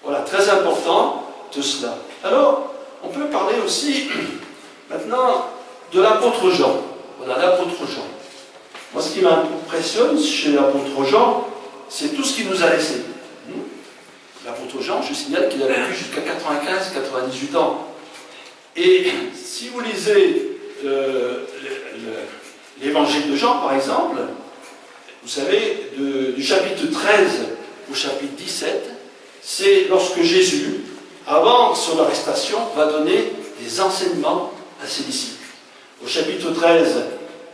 Voilà, très important de cela. Alors, on peut parler aussi, maintenant, de l'apôtre Jean. Voilà, l'apôtre Jean. Moi, ce qui m'impressionne chez l'apôtre Jean, c'est tout ce qu'il nous a laissé. L'apôtre Jean, je signale qu'il a vécu jusqu'à 95-98 ans. Et si vous lisez l'évangile de Jean, par exemple, vous savez, du chapitre 13 au chapitre 17, c'est lorsque Jésus, avant son arrestation, va donner des enseignements à ses disciples. Au chapitre 13,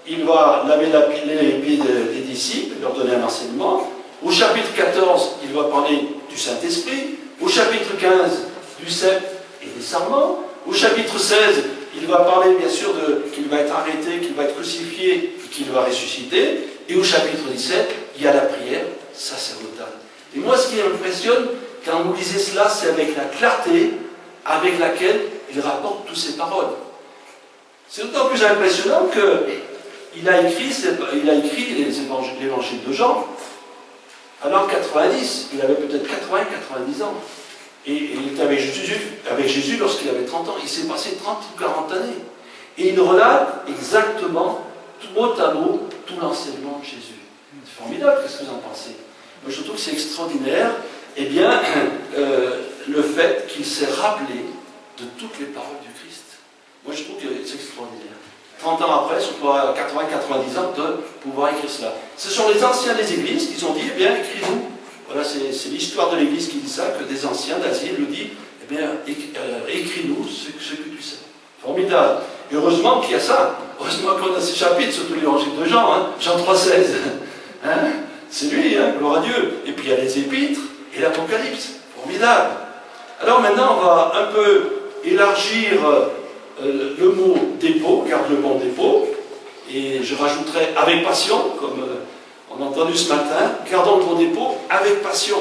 il va laver les pieds des disciples, leur donner un enseignement. Au chapitre 14, il va parler du Saint-Esprit. Au chapitre 15, du sceptre et des sarments. Au chapitre 16, il va parler bien sûr qu'il va être arrêté, qu'il va être crucifié et qu'il va ressusciter. Et au chapitre 17, il y a la prière sacerdotale. Et moi, ce qui m'impressionne, quand vous lisez cela, c'est avec la clarté avec laquelle il rapporte toutes ces paroles. C'est d'autant plus impressionnant qu'il a écrit l'évangile de Jean à l'an 90. Il avait peut-être 80-90 ans. Et il était avec Jésus lorsqu'il avait 30 ans. Il s'est passé 30 ou 40 années. Et il relate exactement, mot à mot, tout l'enseignement de Jésus. C'est formidable, qu'est-ce que vous en pensez? Moi, je trouve que c'est extraordinaire, eh bien, le fait qu'il s'est rappelé de toutes les paroles du Christ. Moi, je trouve que c'est extraordinaire. 30 ans après, surtout à 80-90 ans, de pouvoir écrire cela. Ce sont les anciens des églises qui ont dit, eh bien, écris-nous. Voilà, c'est l'histoire de l'église qui dit ça, que des anciens d'Asie le disent, eh bien, écris-nous ce que tu sais. Formidable. Et heureusement qu'il y a ça. Heureusement qu'on a ces chapitres, surtout l'évangile de Jean, hein, Jean 3,16. Hein, c'est lui, hein, gloire à Dieu. Et puis il y a les épîtres et l'Apocalypse. Formidable. Alors maintenant, on va un peu élargir le mot dépôt, garde le mot dépôt, et je rajouterai avec passion, comme on a entendu ce matin, gardons le mot dépôt avec passion.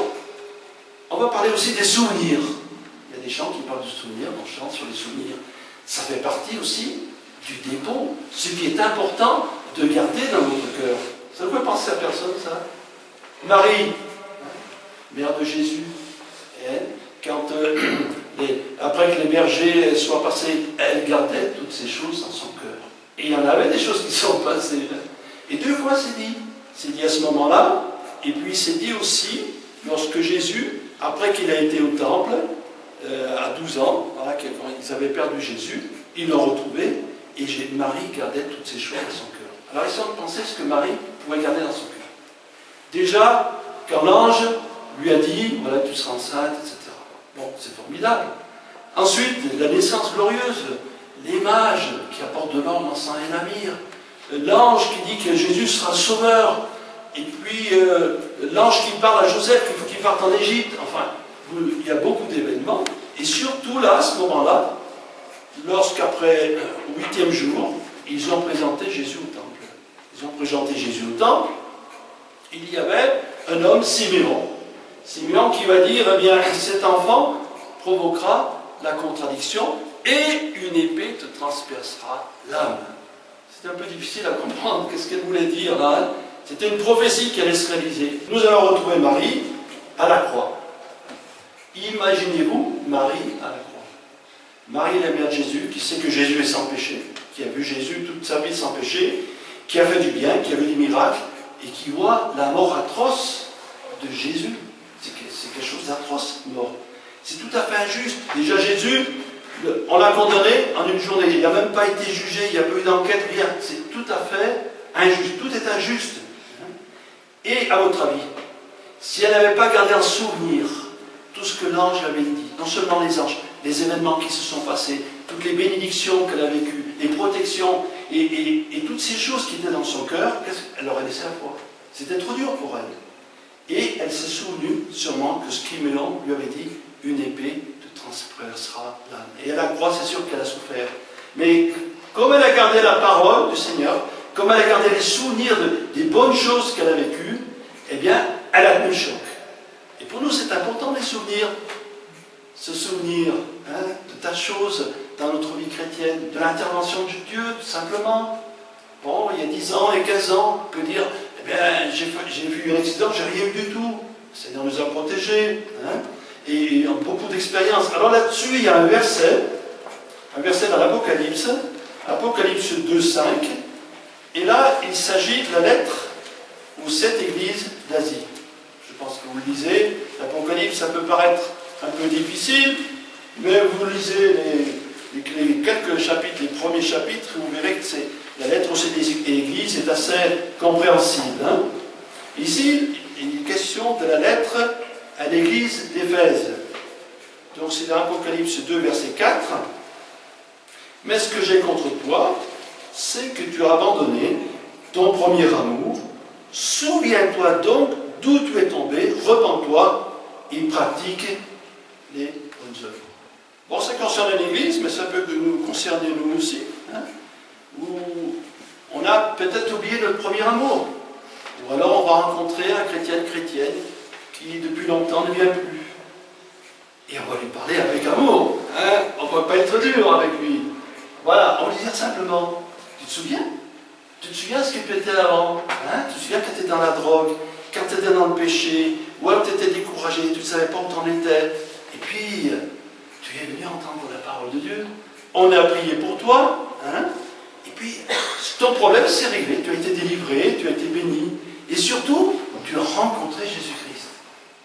On va parler aussi des souvenirs. Il y a des chants qui parlent de souvenirs, on chante sur les souvenirs. Ça fait partie aussi du dépôt, ce qui est important de garder dans votre cœur. Ça ne peut penser à personne, ça? Marie, mère de Jésus, elle, quand après que les bergers soient passés, elle gardait toutes ces choses dans son cœur. Et il y en avait des choses qui sont passées. Et deux fois c'est dit. C'est dit à ce moment-là, et puis c'est dit aussi lorsque Jésus, après qu'il a été au temple, à 12 ans, voilà, quand ils avaient perdu Jésus, ils l'ont retrouvé, et Marie gardait toutes ces choses dans son cœur. Alors essayons de penser ce que Marie pouvait garder dans son cœur. Déjà, quand l'ange lui a dit, voilà, tu seras enceinte, etc. Bon, c'est formidable. Ensuite, la naissance glorieuse, les mages qui apportent de l'or, l'encens et la myrrhe, l'ange qui dit que Jésus sera sauveur, et puis l'ange qui parle à Joseph qu'il faut qu'il parte en Égypte. Enfin, il y a beaucoup d'événements. Et surtout là, à ce moment-là, lorsqu'après, au 8e jour, ils ont présenté Jésus au temple. Ils ont présenté Jésus au temple. Il y avait un homme, Siméon. Siméon qui va dire, eh bien, cet enfant provoquera la contradiction et une épée te transpercera l'âme. C'était un peu difficile à comprendre. Qu'est-ce qu'elle voulait dire là? C'était une prophétie qui allait se réaliser. Nous allons retrouver Marie à la croix. Imaginez-vous Marie à la croix. Marie est la mère de Jésus, qui sait que Jésus est sans péché, qui a vu Jésus toute sa vie sans péché, qui a fait du bien, qui a vu des miracles, et qui voit la mort atroce de Jésus. C'est quelque chose d'atroce, mort. C'est tout à fait injuste. Déjà Jésus, on l'a condamné en une journée. Il n'a même pas été jugé, il n'y a pas eu d'enquête, rien. C'est tout à fait injuste. Tout est injuste. Et à votre avis, si elle n'avait pas gardé en souvenir tout ce que l'ange avait dit, non seulement les anges, les événements qui se sont passés, toutes les bénédictions qu'elle a vécues, les protections, et toutes ces choses qui étaient dans son cœur, elle aurait laissé la foi. C'était trop dur pour elle. Et elle s'est souvenue sûrement que Siméon lui avait dit, une épée te transpercera l'âme. Et à la croix, c'est sûr qu'elle a souffert. Mais comme elle a gardé la parole du Seigneur, comme elle a gardé les souvenirs des bonnes choses qu'elle a vécues, eh bien, elle a tenu le choc. Et pour nous, c'est important les souvenirs. Se souvenir de tas de choses dans notre vie chrétienne, de l'intervention de Dieu, tout simplement. Bon, il y a 10 ans et 15 ans, on peut dire, eh bien, j'ai vu un accident, j'ai rien eu du tout. Le Seigneur nous a protégés. Et d'expérience. Alors là-dessus, il y a un verset dans l'Apocalypse, Apocalypse 2, 5, et là, il s'agit de la lettre aux 7 églises d'Asie. Je pense que vous le lisez, l'Apocalypse, ça peut paraître un peu difficile, mais vous lisez les quelques chapitres, les premiers chapitres, et vous verrez que la lettre aux 7 églises est assez compréhensible. Hein. Ici, il est question de la lettre à l'église d'Éphèse. Donc c'est dans Apocalypse 2, verset 4. Mais ce que j'ai contre toi, c'est que tu as abandonné ton premier amour. Souviens-toi donc d'où tu es tombé, repens-toi et pratique les bonnes œuvres. Bon, ça concerne l'Église, mais ça peut nous concerner nous aussi, hein, où on a peut-être oublié notre premier amour. Ou alors on va rencontrer un chrétien, une chrétienne, qui depuis longtemps ne vient plus. Et on va lui parler avec amour. Hein, on ne va pas être dur avec lui. Voilà, on va lui dire simplement, tu te souviens? Tu te souviens ce que tu étais avant? Hein? Tu te souviens quand tu étais dans la drogue, quand tu étais dans le péché, ou alors tu étais découragé, tu ne savais pas où tu en étais. Et puis, tu es venu entendre la parole de Dieu. On a prié pour toi. Hein? Et puis, ton problème s'est réglé. Tu as été délivré, tu as été béni. Et surtout, tu as rencontré Jésus-Christ.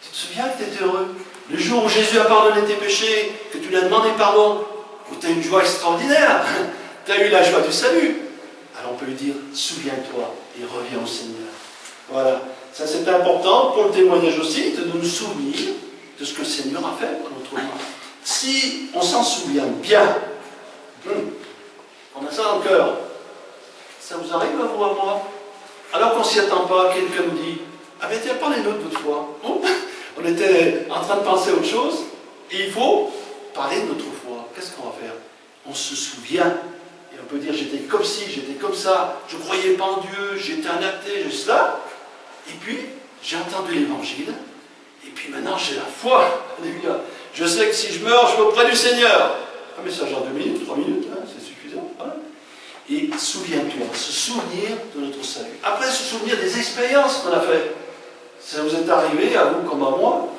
Tu te souviens que tu étais heureux? Le jour où Jésus a pardonné tes péchés, que tu lui as demandé pardon, où tu as eu une joie extraordinaire. Tu as eu la joie du salut. Alors on peut lui dire, souviens-toi et reviens au Seigneur. Voilà. Ça c'est important pour le témoignage aussi, de nous souvenir de ce que le Seigneur a fait pour notre vie. Si on s'en souvient bien, on a ça dans le cœur, ça vous arrive à vous, à moi? Alors qu'on ne s'y attend pas, quelqu'un nous dit, ah ben tiens, parlez-nous de votre foi. On était en train de penser à autre chose, et il faut parler de notre foi. Qu'est-ce qu'on va faire? On se souvient. Et on peut dire, j'étais comme ci, j'étais comme ça, je ne croyais pas en Dieu, j'étais un athée, juste là. Et puis, j'ai entendu l'évangile, et puis maintenant j'ai la foi. Alléluia. Je sais que si je meurs, je vais auprès du Seigneur. Un message en 2 minutes, 3 minutes, hein, c'est suffisant. Voilà. Et souviens-toi, se souvenir de notre salut. Après, se souvenir des expériences qu'on a faites. Ça vous est arrivé, à vous comme à moi.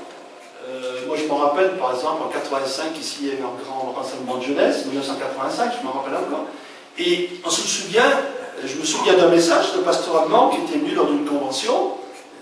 Moi, je me rappelle, par exemple, en 85, ici, il y a eu un grand rassemblement de jeunesse, 1985, je me rappelle encore. Et on se souvient, je me souviens d'un message de pasteur allemand qui était venu lors d'une convention,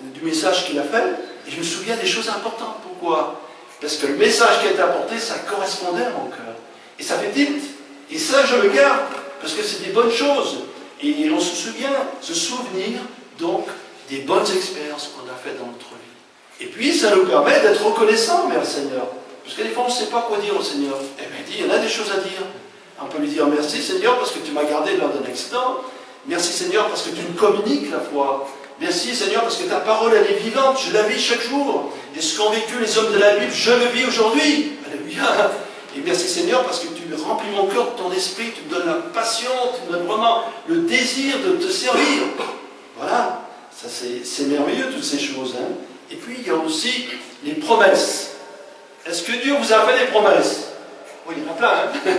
du message qu'il a fait, et je me souviens des choses importantes. Pourquoi? Parce que le message qui a été apporté, ça correspondait à mon cœur. Et ça fait tilt. Et ça, je le garde, parce que c'est des bonnes choses. Et on se souvient, se souvenir, donc, des bonnes expériences qu'on a faites dans notre vie. Et puis, ça nous permet d'être reconnaissants envers le Seigneur. Parce que des fois, on ne sait pas quoi dire au Seigneur. Eh bien, il dit, il y en a des choses à dire. On peut lui dire, merci Seigneur, parce que tu m'as gardé lors d'un accident. Merci Seigneur, parce que tu me communiques la foi. Merci Seigneur, parce que ta parole, elle est vivante. Je la vis chaque jour. Et ce qu'ont vécu les hommes de la Bible, je le vis aujourd'hui. Alléluia. Et merci Seigneur, parce que tu remplis mon cœur de ton esprit. Tu me donnes la passion, tu me donnes vraiment le désir de te servir. Voilà. Ça, c'est merveilleux, toutes ces choses. Hein. Et puis, il y a aussi les promesses. Est-ce que Dieu vous a fait des promesses? Oui, il y en a plein. Hein.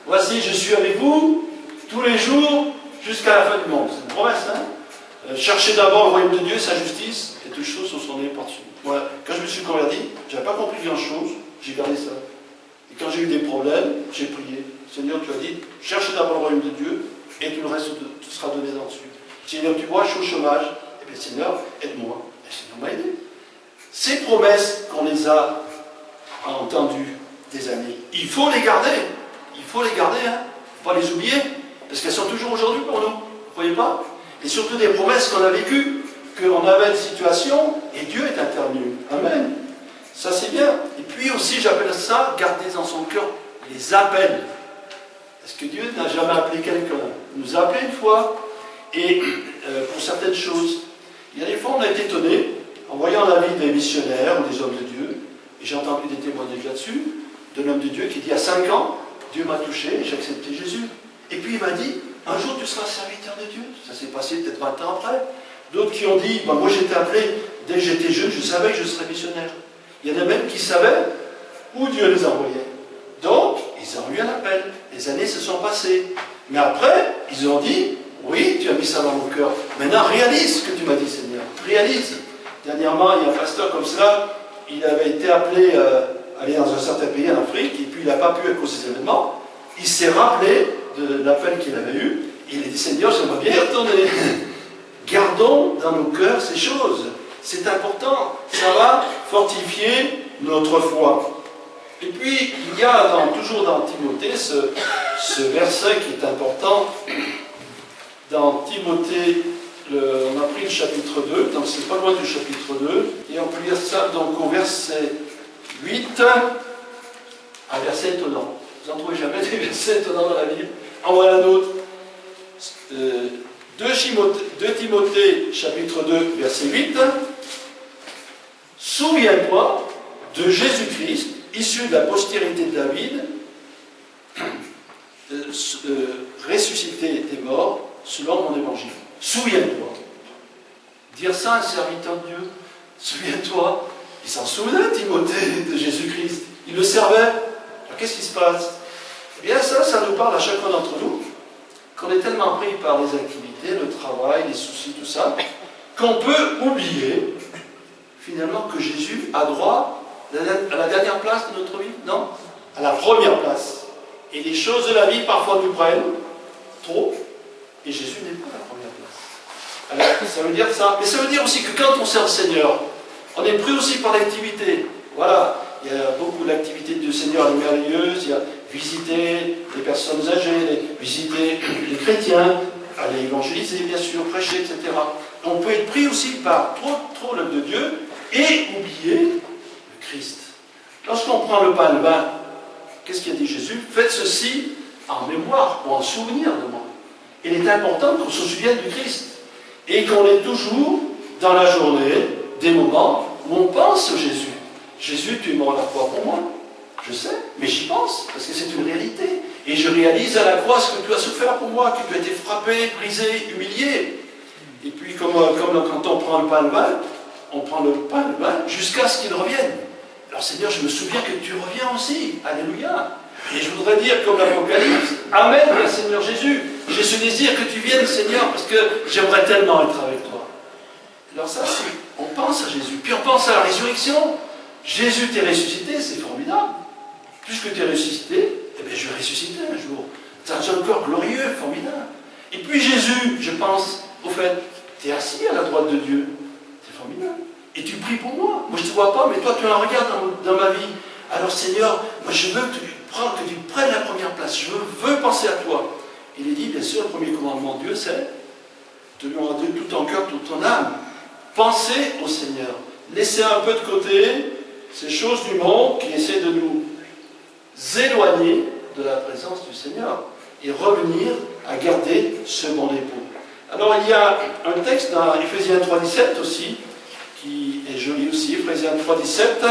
Voici, je suis avec vous tous les jours jusqu'à la fin du monde. C'est une promesse. Hein. Cherchez d'abord le royaume de Dieu, sa justice, et toutes choses sont données par-dessus. Moi, quand je me suis converti, je n'avais pas compris grand-chose, j'ai gardé ça. Et quand j'ai eu des problèmes, j'ai prié. Seigneur, tu as dit, cherchez d'abord le royaume de Dieu, et tout le reste te sera donné là-dessus. Seigneur, tu vois, je suis au chômage. Eh bien, Seigneur, aide-moi. Et le Seigneur m'a aidé. Ces promesses qu'on les a entendues des années, il faut les garder. Il faut les garder, hein. Il ne faut pas les oublier, parce qu'elles sont toujours aujourd'hui pour nous. Vous ne croyez pas? Et surtout des promesses qu'on a vécues, qu'on avait une situation, et Dieu est intervenu. Amen. Ça, c'est bien. Et puis aussi, j'appelle ça, garder dans son cœur les appels. Est-ce que Dieu n'a jamais appelé quelqu'un? Il nous a appelé une fois, et pour certaines choses. Il y a des fois, on a été étonné, en voyant la vie des missionnaires ou des hommes de Dieu, et j'ai entendu des témoignages là-dessus, d'un homme de Dieu qui dit, à 5 ans, Dieu m'a touché, j'ai accepté Jésus. Et puis il m'a dit, un jour tu seras serviteur de Dieu. Ça s'est passé peut-être 20 ans après. D'autres qui ont dit, moi j'étais appelé, dès que j'étais jeune, je savais que je serais missionnaire. Il y en a même qui savaient où Dieu les envoyait. Donc, ils ont eu un appel. Les années se sont passées. Mais après, ils ont dit, oui, tu as mis ça dans mon cœur. Maintenant, réalise ce que tu m'as dit, Seigneur. Réalise. Dernièrement, il y a un pasteur comme cela, il avait été appelé à aller dans un certain pays en Afrique, et puis il n'a pas pu à cause des événements, il s'est rappelé de l'appel qu'il avait eu, et il a dit, Seigneur, j'aimerais bien y retourner. Gardons dans nos cœurs ces choses. C'est important, ça va fortifier notre foi. Et puis, il y a toujours dans Timothée ce verset qui est important. Dans Timothée, on a pris le chapitre 2, donc c'est pas loin du chapitre 2, et on peut lire ça donc au verset 8, un verset étonnant. Vous n'en trouvez jamais des versets étonnants dans la Bible. En voilà un autre. 2 Timothée, chapitre 2, verset 8. Souviens-toi de Jésus-Christ, issu de la postérité de David, ressuscité des morts, selon mon évangile. Souviens-toi. Dire ça à un serviteur de Dieu. Souviens-toi. Il s'en souvenait, Timothée, de Jésus-Christ. Il le servait. Alors qu'est-ce qui se passe? Eh bien ça nous parle à chacun d'entre nous, qu'on est tellement pris par les activités, le travail, les soucis, tout ça, qu'on peut oublier, finalement, que Jésus a droit à la dernière place de notre vie. Non, à la première place. Et les choses de la vie, parfois, nous prennent trop, et Jésus n'est pas à la première place. Alors, ça veut dire ça. Mais ça veut dire aussi que quand on sert le Seigneur, on est pris aussi par l'activité. Voilà, il y a beaucoup d'activités du Seigneur, elle est merveilleuse. Il y a visiter les personnes âgées, visiter les chrétiens, aller évangéliser, bien sûr, prêcher, etc. On peut être pris aussi par trop l'œuvre de Dieu et oublier le Christ. Lorsqu'on prend le pain et le vin, qu'est-ce qu'il a dit Jésus? Faites ceci en mémoire ou en souvenir de moi. Il est important qu'on se souvienne du Christ et qu'on ait toujours dans la journée des moments où on pense à Jésus. Jésus, tu es mort à la croix pour moi. Je sais, mais j'y pense, parce que c'est une réalité. Et je réalise à la croix ce que tu as souffert pour moi, que tu as été frappé, brisé, humilié. Et puis, comme quand on prend le pain et le vin, on prend le pain et le vin jusqu'à ce qu'il revienne. Alors Seigneur, je me souviens que tu reviens aussi. Alléluia. Et je voudrais dire, comme l'Apocalypse, Amen, Seigneur Jésus. J'ai ce désir que tu viennes, Seigneur, parce que j'aimerais tellement être avec toi. Alors ça, on pense à Jésus. Puis on pense à la résurrection. Jésus t'est ressuscité, c'est formidable. Puisque tu es ressuscité, eh bien je vais ressusciter un jour. C'est un corps glorieux, formidable. Et puis Jésus, je pense, au fait, tu es assis à la droite de Dieu. C'est formidable. Et tu pries pour moi. Moi je ne te vois pas, mais toi tu as un regard dans ma vie. Alors Seigneur, moi je veux que tu prennes la première place. Je veux penser à toi. Il est dit, bien sûr, le premier commandement de Dieu, c'est de lui rendre tout ton cœur, toute ton âme. Pensez au Seigneur. Laissez un peu de côté ces choses du monde qui essaient de nous éloigner de la présence du Seigneur et revenir à garder ce bon dépôt. Alors il y a un texte dans Éphésiens 3,17 aussi, qui est joli aussi, Éphésiens 3,17,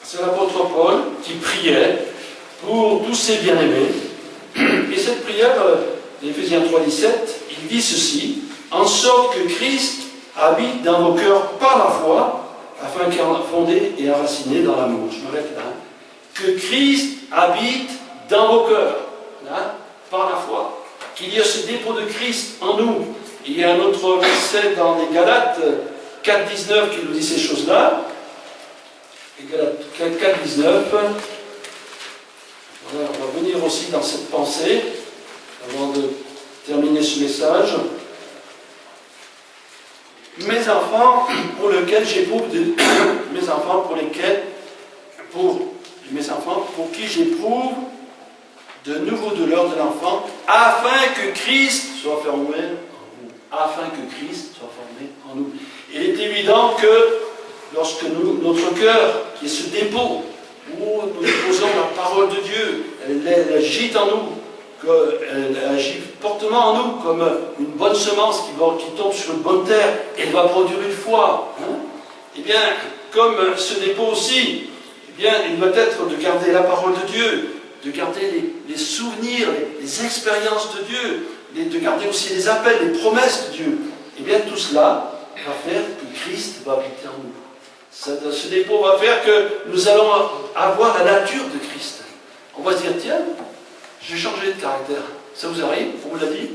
c'est l'apôtre Paul qui priait pour tous ses bien-aimés. Et cette prière, d'Éphésiens 3,17, il dit ceci, en sorte que Christ habite dans vos cœurs par la foi, afin qu'il soit fondé et enraciné dans l'amour. Je m'arrête là. Que Christ habite dans vos cœurs, hein, par la foi. Qu'il y ait ce dépôt de Christ en nous. Il y a un autre verset dans les Galates 4,19 qui nous dit ces choses-là. Galates 4,19. Voilà, on va venir aussi dans cette pensée, avant de terminer ce message. Mes enfants, pour lesquels j'éprouve pour qui j'éprouve de nouveaux douleurs de l'enfant, afin que Christ soit formé en vous. Afin que Christ soit formé en nous. Il est évident que lorsque notre cœur, qui est ce dépôt, où nous déposons la parole de Dieu, elle agit en nous, qu'elle agit fortement en nous, comme une bonne semence qui tombe sur une bonne terre, et elle va produire une foi. Hein? Eh bien, comme ce dépôt aussi, eh bien, il doit être de garder la parole de Dieu, de garder les souvenirs, les expériences de Dieu, de garder aussi les appels, les promesses de Dieu. Eh bien, tout cela va faire que Christ va habiter en nous. Ce dépôt va faire que nous allons avoir la nature de Christ. On va se dire, tiens, j'ai changé de caractère. Ça vous arrive? On vous l'a dit?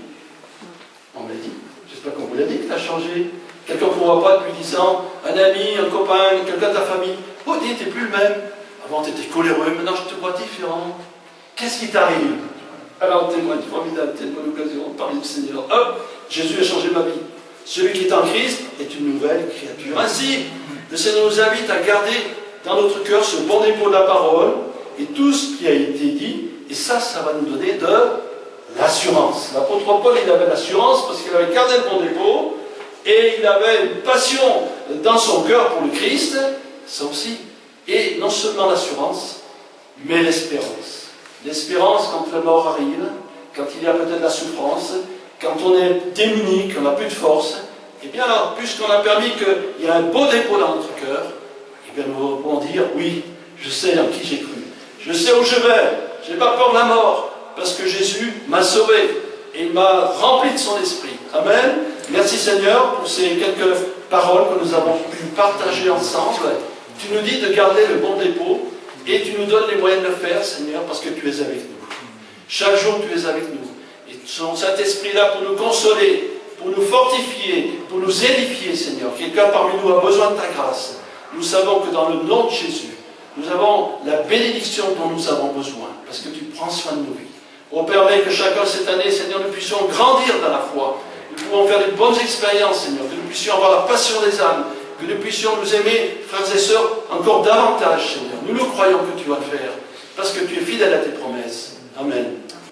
On me l'a dit. J'espère qu'on vous l'a dit que tu as changé. Quelqu'un qu'on ne voit pas depuis 10 ans, un ami, un copain, quelqu'un de ta famille. Oh, dis, tu n'es plus le même. Avant, tu étais coléreux, maintenant je te vois différent. Qu'est-ce qui t'arrive? Alors, témoigne formidable, telle bonne occasion de parler du Seigneur. Hop, Jésus a changé ma vie. Celui qui est en Christ est une nouvelle créature. Ainsi, le Seigneur nous invite à garder dans notre cœur ce bon dépôt de la parole et tout ce qui a été dit. Et ça va nous donner de l'assurance. L'apôtre Paul, il avait l'assurance parce qu'il avait gardé le bon dépôt et il avait une passion dans son cœur pour le Christ, ça aussi. Et non seulement l'assurance, mais l'espérance. L'espérance quand la mort arrive, quand il y a peut-être la souffrance, quand on est démuni, qu'on n'a plus de force, et bien alors, puisqu'on a permis qu'il y ait un beau dépôt dans notre cœur, et bien nous pouvons dire, oui, je sais en qui j'ai cru. Je sais où je vais, je n'ai pas peur de la mort, parce que Jésus m'a sauvé, et il m'a rempli de son esprit. Amen. Merci Seigneur pour ces quelques paroles que nous avons pu partager ensemble. Tu nous dis de garder le bon dépôt, et tu nous donnes les moyens de le faire, Seigneur, parce que tu es avec nous. Chaque jour, tu es avec nous. Et ton Saint-Esprit est là pour nous consoler, pour nous fortifier, pour nous édifier, Seigneur. Quelqu'un parmi nous a besoin de ta grâce. Nous savons que dans le nom de Jésus, nous avons la bénédiction dont nous avons besoin, parce que tu prends soin de nos vies. On permet que chacun cette année, Seigneur, nous puissions grandir dans la foi. Nous pouvons faire de bonnes expériences, Seigneur, que nous puissions avoir la passion des âmes, que nous puissions nous aimer, frères et sœurs, encore davantage, Seigneur. Nous croyons que tu vas le faire, parce que tu es fidèle à tes promesses. Amen.